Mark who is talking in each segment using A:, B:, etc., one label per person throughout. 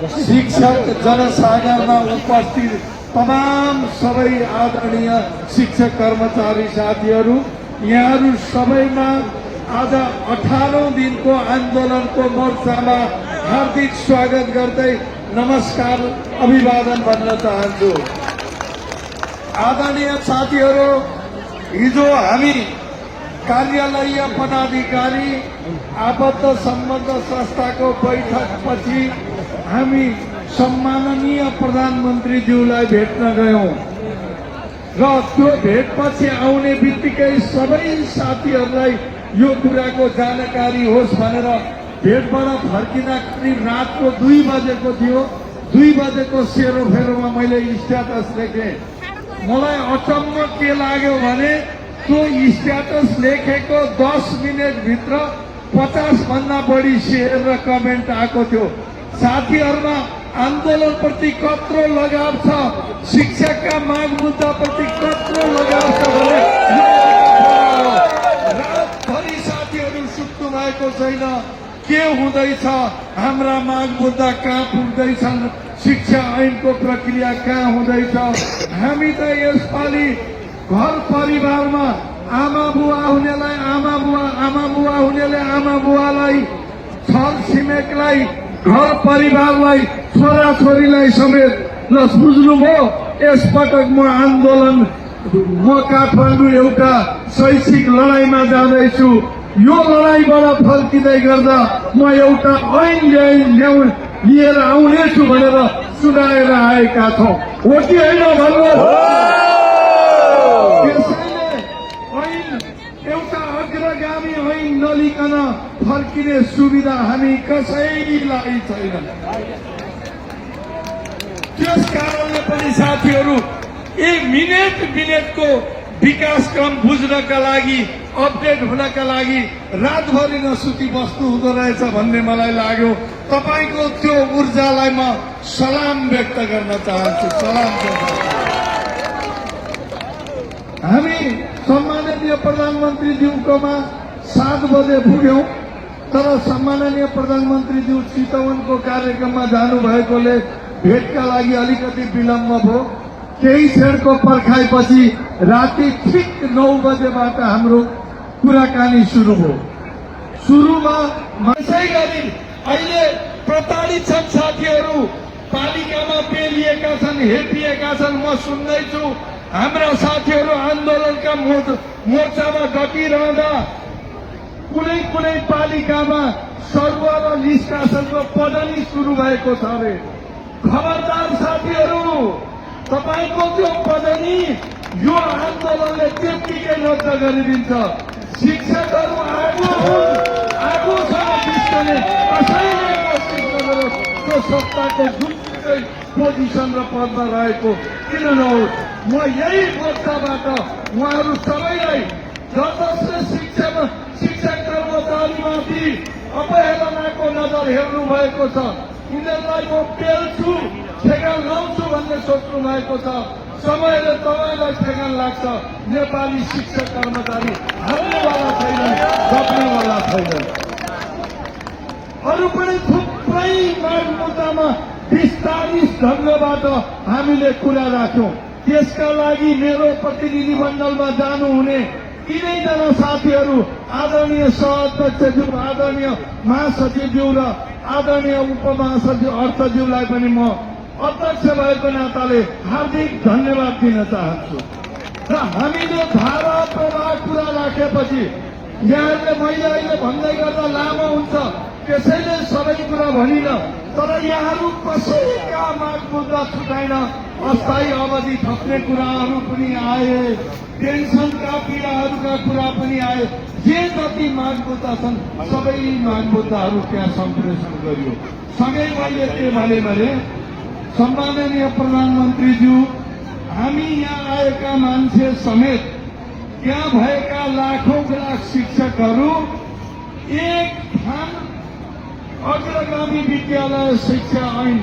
A: शिक्षक जनसागरमा उपस्थित तमाम सबै आदरणीय शिक्षक कर्मचारी साथीहरू, यहाँहरू सबैमा आज 18औं दिनको आन्दोलनको मोर्चामा हार्दिक स्वागत गर्दै नमस्कार अभिवादन भन्न चाहन्छु। आदरणीय साथीहरू, हिजो हामी कार्यालयीय पदाधिकारी आबद्ध सम्बन्ध संस्थाको बैठकपछि हामी सम्माननीय प्रधानमन्त्रीज्यूलाई भेट्न गयौं र त्यो भेटपछि आउने बित्तिकै सबै साथीहरूलाई यो कुराको जानकारी होस् भनेर भेटबाट फर्किँदा करिब रातको 2 बजेको थियो। 2 बजेको सेरोफेरोमा मैले स्ट्याटस लेखेँ। मलाई अचम्म के लाग्यो भने त्यो स्ट्याटस लेखेको 10 मिनेटभित्र 50 भन्दा बढी शेयर र कमेन्ट आएको थियो। साथीहरूमा आन्दोलनप्रति कत्रो लगाव छ, शिक्षकका माग मुद्दाप्रति कत्रो लगाव छ भने रातभरि साथीहरू सुत्नु भएको छैन। के हुँदैछ, हाम्रा माग मुद्दा कहाँ पुग्दैछन्, शिक्षा ऐनको प्रक्रिया कहाँ हुँदैछ। हामी त यसपालि घर परिवारमा आमा बुवा हुनेलाई आमा बुवा हुनेले आमा बुवालाई, छर छिमेकलाई, घर परिवारलाई, छोरा छोरीलाई समेत ल बुझ्नुभयो। यसपटक म काठमाडौँ एउटा शैक्षिक लडाईँमा जाँदैछु। यो लडाईँबाट फर्किँदै गर्दा म एउटा ऐन लिएर आउनेछु भनेर सुनाएर आएका छौं। हो कि होइन भन्नुहोस्? एउटा अग्रगामी ऐन नलिकन फर्किने सुविधा हामी कसैलाई छैन। त्यस कारणले पनि साथीहरू, एक मिनेटको विकासक्रम बुझ्नका लागि, अपडेट हुनका लागि रातभरि नसुती बस्नु हुँदो रहेछ भन्ने मलाई लाग्यो। तपाईको त्यो ऊर्जालाई म सलाम व्यक्त गर्न चाहन्छु। सलाम। हामी सम्माननीय प्रधानमन्त्रीज्यूकोमा 7 बजे पुग्यौं, तर सम्माननीय प्रधानमन्त्रीज्यू चितवनको कार्यक्रममा जानुभएकोले भेटका लागि अलिकति विलम्ब भयो। केही क्षणको पर्खाइपछि राति ठिक 9 बजेबाट हाम्रो कुराकानी सुरु भयो। सुरुमा यसै गरी अहिले प्रताडित छन् साथीहरू, पालिकामा पेलिएका छन्, हेपिएका छन्। म सुन्दैछु हाम्रा साथीहरू आन्दोलनका मोर्चामा डटिरहँदा कुनै पालिकामा सरुवा र निष्कासनको पदनी सुरु भएको छ अरे। खबरदार साथीहरू, तपाईको त्यो पदनी यो आन्दोलनले त्यत्तिकै रद्द गरिदिन्छ। शिक्षकहरू आगो छ विश्वले कसैले कोसिस नगरोस् त्यो सत्ताको जुनसुकै पोजिसन र पदमा रहेको किन नहोस्। म यही मोर्चाबाट उहाँहरू सबैलाई जसले शिक्षक कर्मचारीमाथि अवहेलनाको नजर हेर्नु भएको छ, यिनीहरूलाई म पेल्छु, ठेगान लाउँछु भन्ने सोच्नु भएको छ। समयले तपाईँलाई ठेगान लाग्छ। नेपाली शिक्षक कर्मचारी हार्नेवाला छैनन्, दब्नेवाला छैनन्। अरू पनि थुप्रै माग मुद्दामा विस्तारित ढङ्गबाट हामीले कुरा राख्यौं। त्यसका लागि मेरो प्रतिनिधि मण्डलमा जानुहुने तीनैजना साथीहरू, आदरणीय सहअध्यक्षज्यू, आदरणीय महासचिवज्यू र आदरणीय उपमहासचिव अर्थज्यूलाई पनि म अध्यक्ष भएको नाताले हार्दिक धन्यवाद दिन चाहन्छु। र हामीले धारा प्रवाह कुरा राखेपछि यहाँले मैले अहिले भन्दै गर्दा लामो हुन्छ, त्यसैले सबै कुरा भनिन। तर यहाँहरू कसैका माग मुद्दा छुटाइन। अस्थायी अवधि थप्ने कुराहरू पनि आए, पेन्सनका पीडाहरूका कुरा पनि आए। जे जति माग मुद्दा छन् सबै माग मुद्दाहरू त्यहाँ सम्प्रेषण गरियो। सँगै मैले के भने सम्माननीय प्रधानमन्त्रीज्यू, हामी यहाँ आएका मान्छे समेत त्यहाँ भएका लाखौं शिक्षकहरू एक ठाउँ अग्रगामी विद्यालय शिक्षा ऐन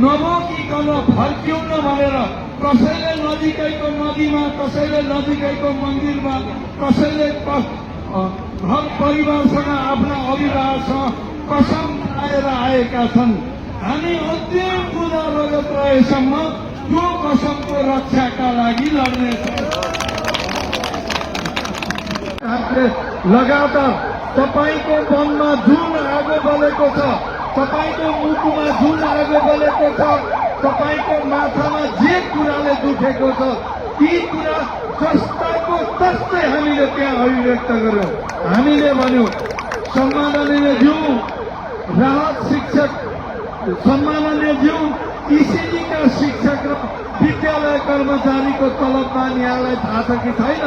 A: नबोकिकन फर्क्यौं न भनेर कसैले नजिकैको नदीमा, कसैले नजिकैको मन्दिरमा, कसैले घर परिवारसँग आफ्ना अभिभावकसँग कसम खाएर आएका छन्। हामी अन्त्य भएसम्म त्यो कसमको रक्षाका लागि लड्नेछौँ। लगातार तपाईको मनमा जुन आगो बलेको छ, तपाईको मुटुमा जुन आगो बलेको छ, तपाईको माथामा जे कुराले दुखेको छ, ती कुरा जस्ताको तस्तै हामीले त्यहाँ अभिव्यक्त गर्यौं। हामीले भन्यौं सम्माननीय ज्यू राहत शिक्षक, सम्माननीय ज्यू इसिजीका शिक्षक र विद्यालय कर्मचारीको तलबमान यहाँलाई थाहा छ कि छैन?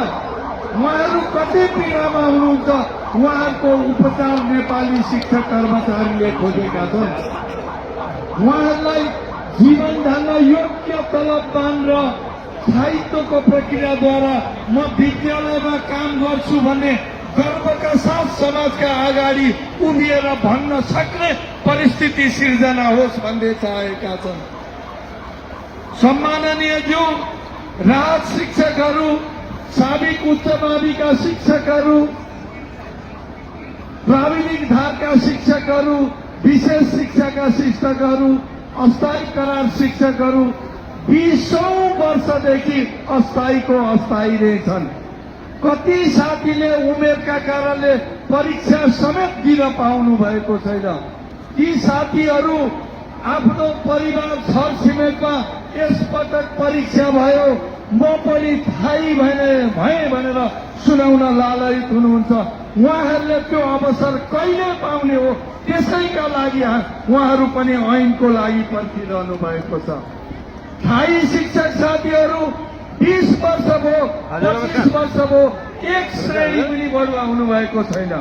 A: उहाँहरू कति पीडामा हुनुहुन्छ, उहाँहरूको उपचार नेपाली शिक्षक कर्मचारीले खोजेका छन्। उहाँहरूलाई जीवन धान्न योग्य तलबमान र स्थायित्वको प्रक्रियाद्वारा म विद्यालयमा काम गर्छु भन्ने गर्वका साथ समाजका अगाडि उभिएर भन्न सक्ने परिस्थिति सिर्जना होस् भन्ने चाहेका छन्। सम्माननीय ज्यू राहत शिक्षकहरू, साबिक उच्च माविका शिक्षकहरू, प्राविधिक धारका शिक्षकहरू, विशेष शिक्षाका शिक्षकहरू, अस्थायी करार शिक्षकहरू 20औं वर्षदेखि अस्थायीको अस्थायी नै छन्। कति साथीले उमेरका कारणले परीक्षा समेत दिन पाउनु भएको छैन। ती साथीहरू आफ्नो परिवार छरछिमेकमा यसपटक परीक्षा भयो, म पनि थाहै भए भनेर सुनाउन लालयित हुनुहुन्छ। उहाँहरूले त्यो अवसर कहिले पाउने हो, त्यसैका लागि उहाँहरू पनि ऐनको लागि पर्खिरहनु भएको छ। स्थायी शिक्षक साथीहरू 20 वर्ष भयो, 25 वर्ष भयो, एक श्रेणी पनि बढुवा हुनुभएको छैन।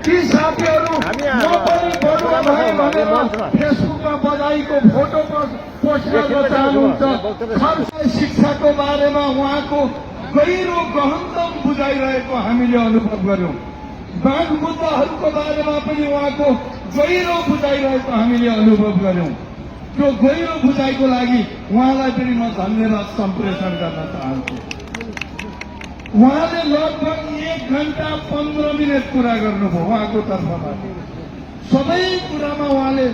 A: ती साथीहरू म पनि बढुवा भए भनेर फेसबुकमा बधाईको फोटो पोस्ट गर्न चाहनुहुन्छ। खर्च शिक्षाको बारेमा उहाँको गहिरो गहनतम बुझाइरहेको हामीले अनुभव गर्यौं। बाघ मुद्दाहरूको बारेमा पनि उहाँको गहिरो बुझाइरहेको हामीले अनुभव गर्यौं। त्यो गहिरो बुझाइको लागि उहाँलाई पनि म धन्यवाद सम्प्रेषण गर्न चाहन्छु। उहाँले लगभग 1 घण्टा 15 मिनट कुरा गर्नुभयो उहाँको तर्फबाट। सबै कुरामा उहाँले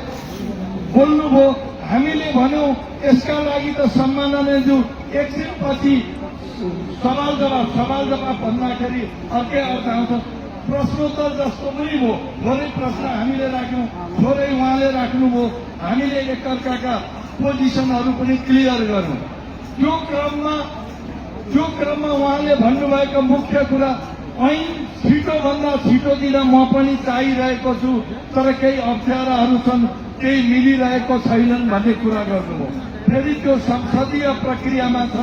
A: बोल्नुभयो। हामीले भन्यौं यसका लागि त सम्माननीय ज्यू एकछिनपछि सवाल जवाब भन्दाखेरि अर्कै अर्थ आउँछ। प्रश्नोत्तर जस्तो पनि भयो, थोरै प्रश्न हामीले राख्यौं, थोरै उहाँले राख्नुभयो। हामीले एकअर्काका पोजिसनहरू पनि क्लियर गर्यौं। त्यो क्रममा उहाँले भन्नुभएको मुख्य कुरा ऐन छिटोभन्दा छिटो दिन म पनि चाहिरहेको छु, तर केही अप्ठ्याराहरू छन्, केही मिलिरहेको छैनन् भन्ने कुरा गर्नुभयो। फेरि त्यो संसदीय प्रक्रियामा छ,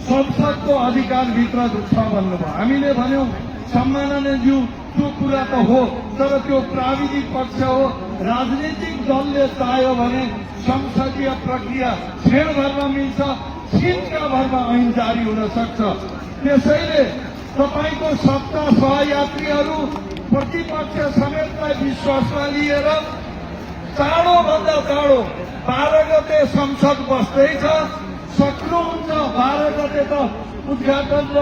A: संसदको अधिकारभित्र छ भन्नुभयो। हामीले भन्यौं सम्माननीय ज्यू त्यो कुरा त हो, तर त्यो प्राविधिक पक्ष हो। राजनीतिक दलले चाह्यो भने संसदीय प्रक्रिया क्षणभरमा मिल्छ, छिनका भरमा ऐन जारी हुन सक्छ। त्यसैले तपाईको सत्ता सहयात्रीहरू प्रतिपक्ष समेतलाई विश्वासमा लिएर चाँडोभन्दा चाँडो 12 गते संसद बस्दैछ, सक्नुहुन्छ 12 गते त उद्घाटन र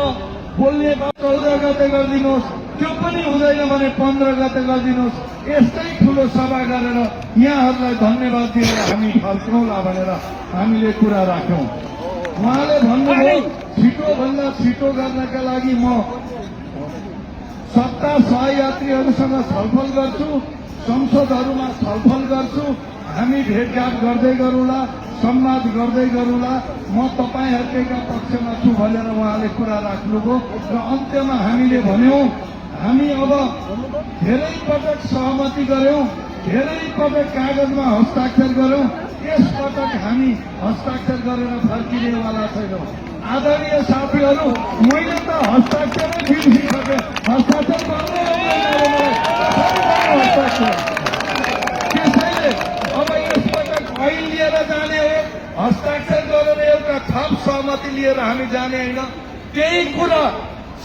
A: बोल्ने 14 गते गरिदिनुहोस्, त्यो पनि हुँदैन भने 15 गते गरिदिनुहोस्। यस्तै ठूलो सभा गरेर यहाँहरूलाई धन्यवाद दिएर हामी फर्कौँला भनेर हामीले कुरा राख्यौं। उहाँले भन्नुभयो छिटोभन्दा छिटो गर्नका लागि म सत्ता सहयात्रीहरूसँग छलफल गर्छु, संसदहरूमा छलफल गर्छु, हामी भेटघाट गर्दै गरौँला, संवाद गर्दै गरौँला। म तपाईहरूका पक्षमा छु भनेर उहाँले कुरा राख्नुभयो र अन्त्यमा हामीले भन्यौं हामी अब धेरै पटक सहमति गर्यौं, धेरै पटक कागजमा हस्ताक्षर गर्यौं, यसपटक हामी हस्ताक्षर गरेर फर्किनेवाला छैनौं। आदरणीय साथीहरू, मैले त हस्ताक्षरै बिर्सिसकेँ, हस्ताक्षर गर्दै हस्ताक्षर। त्यसैले अब यसपटक ऐन लिएर जाने हो, हस्ताक्षर गरेर एउटा थप सहमति लिएर हामी जाने होइन। त्यही कुरा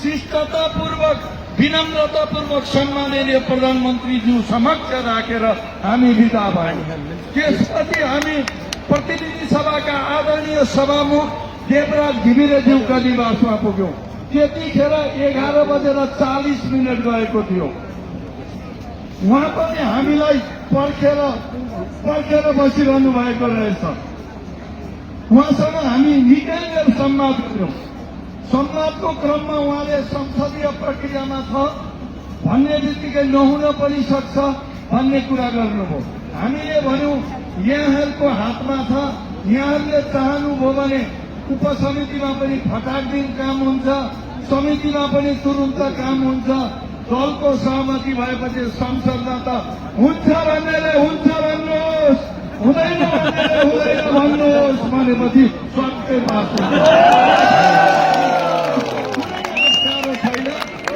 A: शिष्टतापूर्वक विनम्रतापूर्वक सम्माननीय प्रधानमन्त्रीज्यू समक्ष राखेर हामी विदा भयौं। त्यसपछि हामी प्रतिनिधि सभाका आदरणीय सभामुख देवराज घिमिरेज्यूका निवासमा पुग्यौं। त्यतिखेर 11:40 गएको थियो। उहाँ पनि हामीलाई पर्खेर बसिरहनु भएको रहेछ। उहाँसँग हामी निकै बेर संवाद गऱ्यौं। संवादको क्रममा उहाँले संसदीय प्रक्रियामा छ भन्ने बित्तिकै नहुन पनि सक्छ भन्ने कुरा गर्नुभयो। हामीले भन्यौं यहाँहरूको हातमा छ, यहाँहरूले चाहनुभयो भने उपसमितिमा पनि फटाक दिन काम हुन्छ, समितिमा पनि तुरुन्त काम हुन्छ। दलको सहमति भएपछि संसदमा त हुन्छ भन्नेले हुन्छ भन्नुहोस्, हुँदैन भन्नेले हुँदैन भन्नुहोस् भनेपछि स्वाक्कै पास हुन्छ। साह्रो छैन,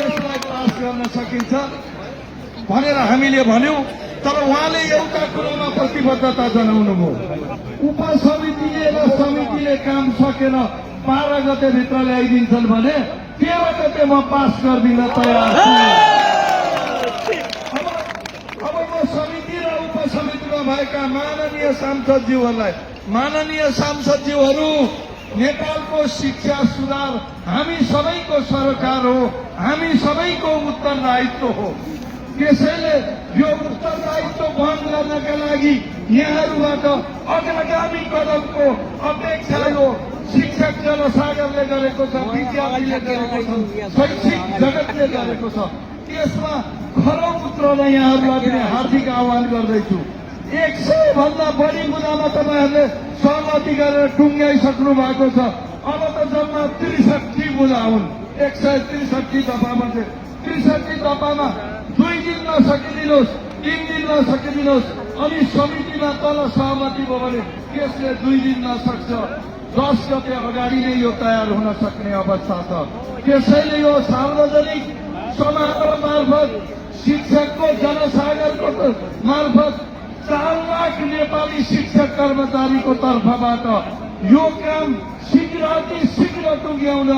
A: यसलाई पास गर्न सकिन्छ भनेर हामीले भन्यौं। तर उहाँले एउटा कुरोमा प्रतिबद्धता जनाउनुभयो, उपसमितिले र समितिले काम सकेन 12 गते भित्र ल्याइदिन्छन् भने 13 गते म पास गरिदिन तयार छु। अब म समिति र उपसमितिमा भएका माननीय सांसदज्यूहरू, नेपालको शिक्षा सुधार हामी सबैको सरकार हो, हामी सबैको उत्तरदायित्व हो। त्यसैले यो उत्तरदायित्व वहन गर्नका लागि यहाँहरूबाट अग्रगामी कदमको अपेक्षा हो। शिक्षक जनसागरले गरेको छ, विद्यार्थीले गरेको छ, शैक्षिक जगतले गरेको छ। त्यसमा खरो उत्रन यहाँहरूलाई पनि हार्दिक आह्वान गर्दैछु। 100 भन्दा बढी मुद्दामा तपाईँहरूले सहमति गरेर टुङ्ग्याइसक्नु भएको छ। अब त जम्मा 63 मुद्दा हुन्। 163 दफामा 63 दफामा 2 दिनमा सकिदिनुहोस्, 3 दिनमा सकिदिनुहोस्। अनि समितिमा तल सहमति भयो भने त्यसले 2 दिनमा सक्छ। 10 गते अगाडि नै यो तयार हुन सक्ने अवस्था छ। त्यसैले यो सार्वजनिक समारोह मार्फत, शिक्षकको जनसागरको मार्फत 4 लाख नेपाली शिक्षक कर्मचारीको तर्फबाट यो काम शीघ्र टुङ्ग्याउन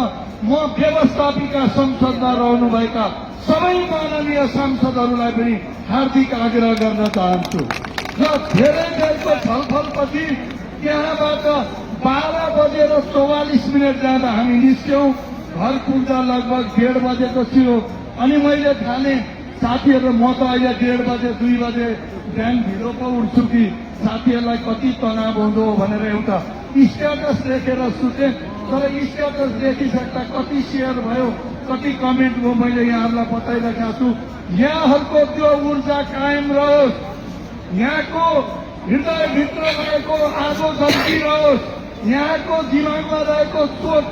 A: म व्यवस्थापिका संसदमा रहनुभएका सबै माननीय सांसदहरूलाई पनि हार्दिक आग्रह गर्न चाहन्छु। र धेरै बेरको छलफलपछि त्यहाँबाट 12 बजेर 44 मिनट जाँदा हामी निस्क्यौं। घर पुग्दा लगभग 1:30 बजेको थियो। अनि मैले ठाने साथीहरू, म त अहिले 1:30 बजे 2 बजे बिहान ढिलो पो उठ्छु कि साथीहरूलाई कति तनाव हुँदो भनेर एउटा स्ट्याटस लेखेर सुते। तर स्ट्याटस देखिसक्दा कति सेयर भयो, कति कमेन्ट भयो, मैले यहाँहरूलाई बताइरहेको छु। यहाँहरूको त्यो ऊर्जा कायम रहोस्, यहाँको हृदयभित्र रहेको आगो झल्किरहोस्, यहाँको दिमागमा रहेको सोच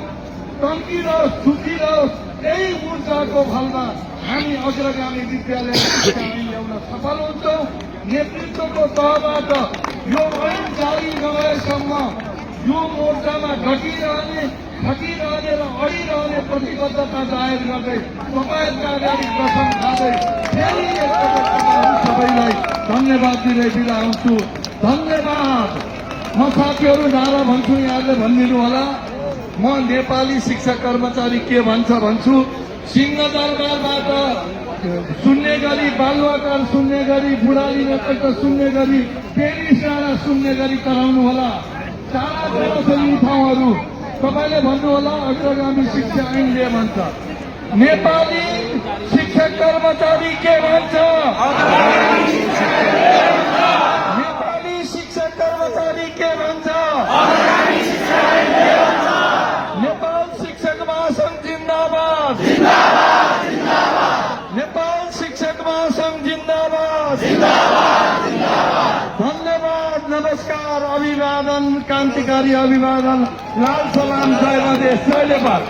A: तन्किरहोस्, छुटिरहोस्। यही ऊर्जाको फलमा हामी अग्रगामी विद्यालय शिक्षा ऐन ल्याउन सफल हुन्छौं। नेतृत्वको तहबाट यो ऐन जारी नभएसम्म यो मोर्चामा घटिरहने, थकिरहने र अडिरहने प्रतिबद्धता जाहेर गर्दै तपाईँहरूका अगाडि कसम खाँदै फेरि एकपटक सबैलाई धन्यवाद दिँदै बिदा हुन्छु। धन्यवाद। म साथीहरू नारा भन्छु, यहाँले भनिदिनु होला। म नेपाली शिक्षक कर्मचारी के भन्छ भन्छु। सिंहदरबारबाट सुन्ने गरी, बालुवाटार सुन्ने गरी, बुढाली नेतृत्व सुन्ने गरी, पेरिस डाँडा सुन्ने गरी कराउनु होला। टाढा टाढा छ यी ठाउँहरू। तपाईँले भन्नु होला अग्रगामी शिक्षा ऐनले भन्छ। नेपाली शिक्षक कर्मचारी के भन्छ? नेपाली शिक्षक कर्मचारी के भन्छ? नेपाल शिक्षक महासंघ जिन्दाबाद, नेपाल शिक्षक महासंघ जिन्दाबाद। धन्यवाद, नमस्कार, अभिवादन, क्रान्तिकारी अभिवादन, लाल सलाम, जय मधेस, जय नेपाल।